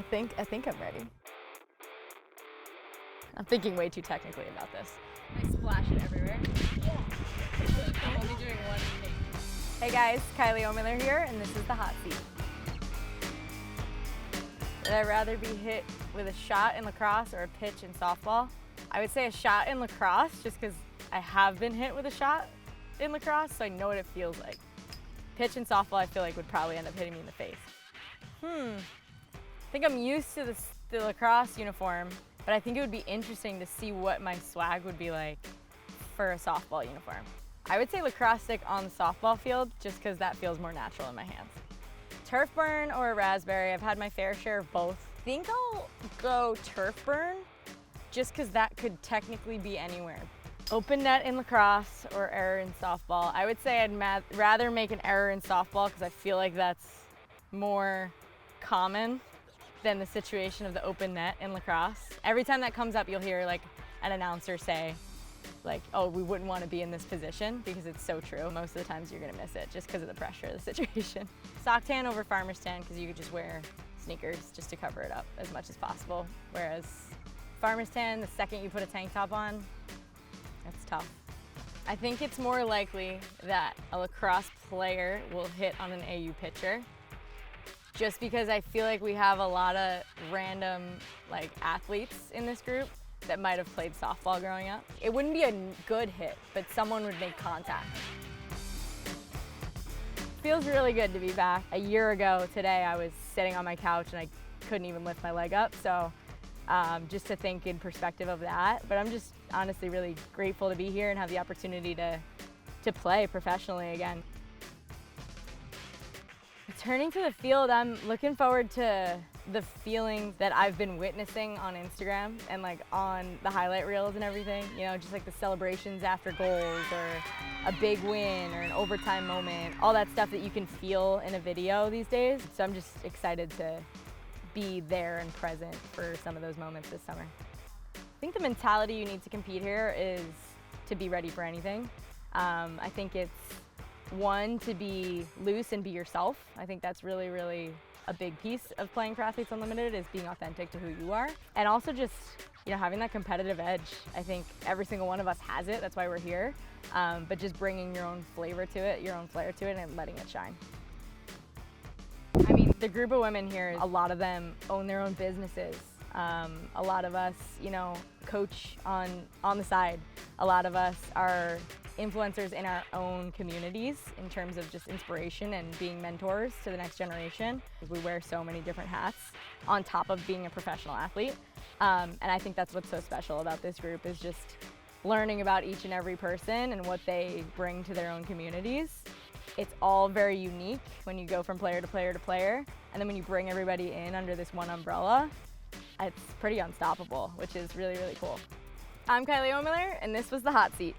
think I'm ready. I'm thinking way too technically about this. I splash it everywhere. Yeah. I'm only doing one thing. Hey guys, Kylie Ohlmiller here, and this is the hot seat. Would I rather be hit with a shot in lacrosse or a pitch in softball? I would say a shot in lacrosse, just because I have been hit with a shot in lacrosse, so I know what it feels like. Pitch in softball, I feel like would probably end up hitting me in the face. I think I'm used to the lacrosse uniform, but I think it would be interesting to see what my swag would be like for a softball uniform. I would say lacrosse stick on the softball field, just because that feels more natural in my hands. Turf burn or a raspberry, I've had my fair share of both. I think I'll go turf burn, just because that could technically be anywhere. Open net in lacrosse or error in softball. I would say I'd rather make an error in softball, because I feel like that's more common than the situation of the open net in lacrosse. Every time that comes up, you'll hear like an announcer say, like, oh, we wouldn't want to be in this position, because it's so true. Most of the times you're gonna miss it just because of the pressure of the situation. Sock tan over farmer's tan, because you could just wear sneakers just to cover it up as much as possible. Whereas farmer's tan, the second you put a tank top on, that's tough. I think it's more likely that a lacrosse player will hit on an AU pitcher, just because I feel like we have a lot of random athletes in this group that might have played softball growing up. It wouldn't be a good hit, but someone would make contact. Feels really good to be back. A year ago today, I was sitting on my couch and I couldn't even lift my leg up, so just to think in perspective of that. But I'm just honestly really grateful to be here and have the opportunity to play professionally again. Turning to the field, I'm looking forward to the feelings that I've been witnessing on Instagram and on the highlight reels and everything. You know, just the celebrations after goals or a big win or an overtime moment, all that stuff that you can feel in a video these days. So I'm just excited to be there and present for some of those moments this summer. I think the mentality you need to compete here is to be ready for anything. I think it's one, to be loose and be yourself. I think that's really, really a big piece of playing for Athletes Unlimited, is being authentic to who you are. And also just, having that competitive edge. I think every single one of us has it, that's why we're here. But just bringing your own flavor to it, your own flair to it, and letting it shine. I mean, the group of women here, a lot of them own their own businesses. A lot of us, coach on the side. A lot of us are influencers in our own communities in terms of just inspiration and being mentors to the next generation. We wear so many different hats on top of being a professional athlete. And I think that's what's so special about this group, is just learning about each and every person and what they bring to their own communities. It's all very unique when you go from player to player to player. And then when you bring everybody in under this one umbrella, it's pretty unstoppable, which is really, really cool. I'm Kylie Ohlmiller, and this was the hot seat.